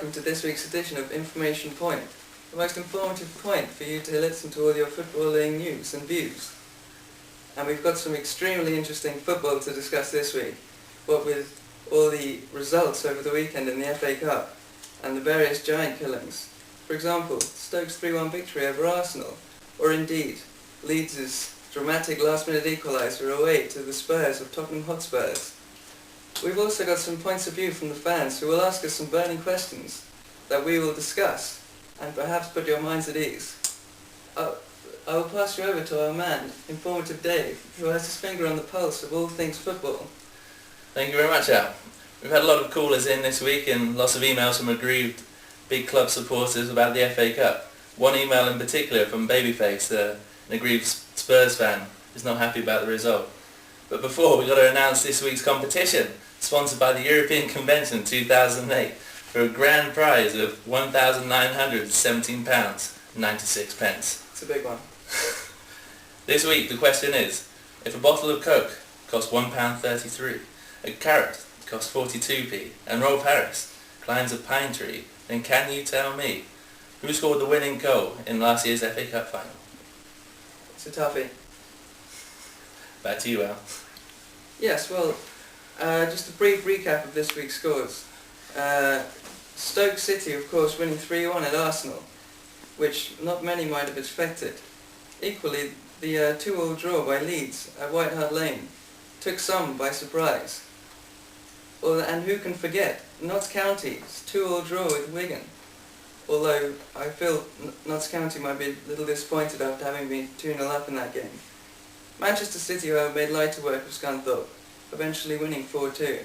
welcome to this week's edition of Information Point, the most informative point for you to listen to all your footballing news and views. And we've got some extremely interesting football to discuss this week, what with all the results over the weekend in the FA Cup and the various giant killings. For example, Stoke's 3-1 victory over Arsenal, or indeed, Leeds' dramatic last-minute equaliser away to the Spurs of Tottenham Hotspurs. We've also got some points of view from the fans who will ask us some burning questions that we will discuss and perhaps put your minds at ease. I will pass you over to our man, Informative Dave, who has his finger on the pulse of all things football. Thank you very much, Al. We've had a lot of callers in this week and lots of emails from aggrieved big club supporters about the FA Cup. One email in particular from Babyface, an aggrieved Spurs fan, who's not happy about the result. But before, we've got to announce this week's competition, sponsored by the European Convention 2008, for a grand prize of £1,917.96. It's a big one. This week the question is, if a bottle of Coke costs £1.33, a carrot costs 42p, and Roll Paris climbs a pine tree, then can you tell me who scored the winning goal in last year's FA Cup final? It's a toughie. Back to you, Al. Yes, well, just a brief recap of this week's scores. Stoke City, of course, winning 3-1 at Arsenal, which not many might have expected. Equally, the 2-2 draw by Leeds at White Hart Lane took some by surprise. And who can forget Notts County's 2-2 draw with Wigan? Although I feel Notts County might be a little disappointed after having been 2-0 up in that game. Manchester City, however, made lighter work of Scunthorpe, eventually winning 4-2.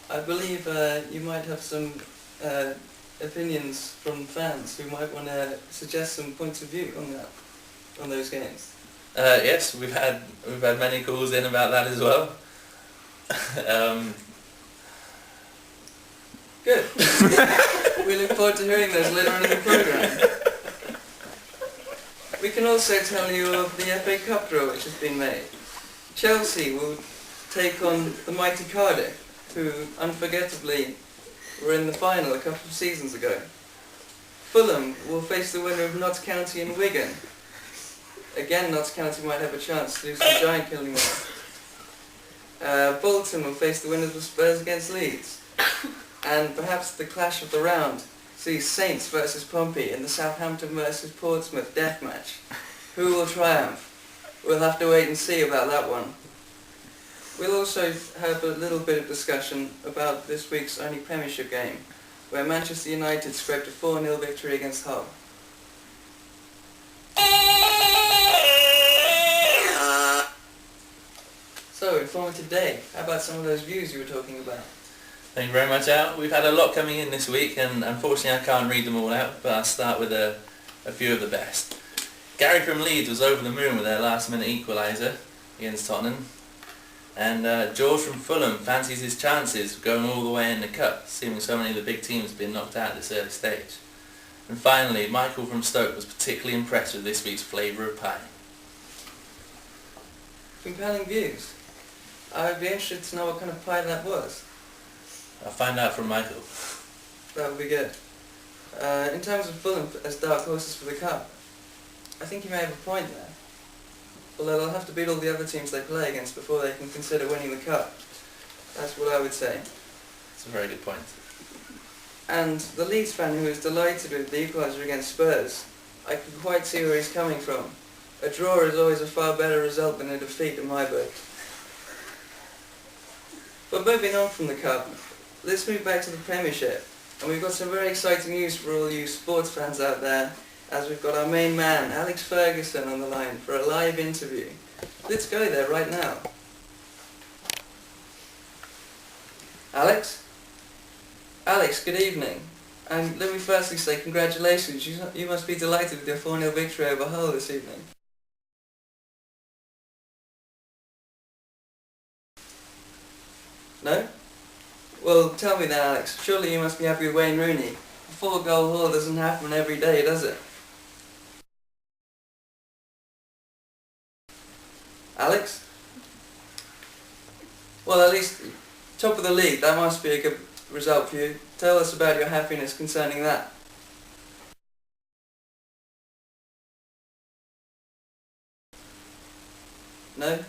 I believe you might have some opinions from fans who might want to suggest some points of view on those games. Yes, we've had many calls in about that as well. Good. We look forward to hearing those later on in the programme. We can also tell you of the FA Cup draw which has been made. Chelsea will take on the mighty Cardiff, who unforgettably were in the final a couple of seasons ago. Fulham will face the winner of Notts County and Wigan. Again, Notts County might have a chance to do some giant killing there. Bolton will face the winners of Spurs against Leeds. And perhaps the clash of the round sees Saints versus Pompey in the Southampton versus Portsmouth death match. Who will triumph? We'll have to wait and see about that one. We'll also have a little bit of discussion about this week's only Premiership game, where Manchester United scraped a 4-0 victory against Hull. So, Informative Day, how about some of those views you were talking about? Thank you very much, Al. We've had a lot coming in this week, and unfortunately I can't read them all out, but I'll start with a few of the best. Gary from Leeds was over the moon with their last-minute equaliser against Tottenham, and George from Fulham fancies his chances of going all the way in the Cup, seeing so many of the big teams have been knocked out at this early stage. And finally, Michael from Stoke was particularly impressed with this week's flavour of pie. Compelling views. I'd be interested to know what kind of pie that was. I'll find out from Michael. That would be good. In terms of Fulham as dark horses for the Cup, I think you may have a point there. Although they'll have to beat all the other teams they play against before they can consider winning the Cup. That's what I would say. It's a very good point. And the Leeds fan who was delighted with the equaliser against Spurs, I can quite see where he's coming from. A draw is always a far better result than a defeat in my book. But moving on from the Cup, let's move back to the Premiership. And we've got some very exciting news for all you sports fans out there, as we've got our main man, Alex Ferguson, on the line for a live interview. Let's go there right now. Alex? Alex, good evening. And let me firstly say congratulations. You must be delighted with your 4-0 victory over Hull this evening. No? Well, tell me then, Alex, surely you must be happy with Wayne Rooney. A 4-goal haul doesn't happen every day, does it? Alex? Well, at least top of the league, that must be a result for you. Tell us about your happiness concerning that. No?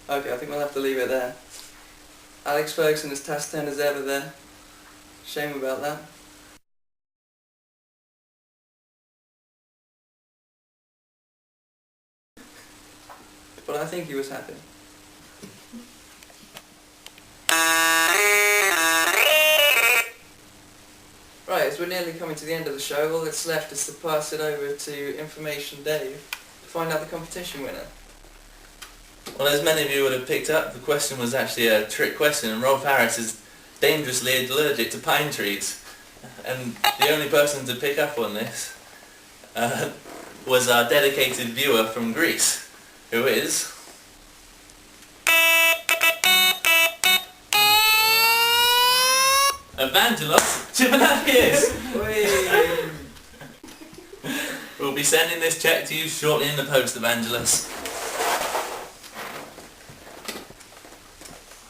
Okay, I think we'll have to leave it there. Alex Ferguson as task 10 as ever there. Shame about that. But I think he was happy. Right, as we're nearly coming to the end of the show, all that's left is to pass it over to Information Dave to find out the competition winner. Well, as many of you would have picked up, the question was actually a trick question, and Rob Harris is dangerously allergic to pine trees. And the only person to pick up on this was our dedicated viewer from Greece, who is... Evangelos Chimanakis! We'll be sending this cheque to you shortly in the post, Evangelos.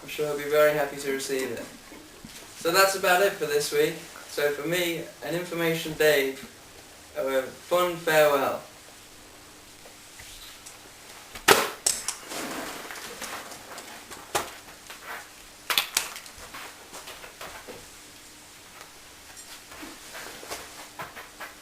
I'm sure he'll be very happy to receive it. So that's about it for this week. So for me, an Information Dave, a fun farewell.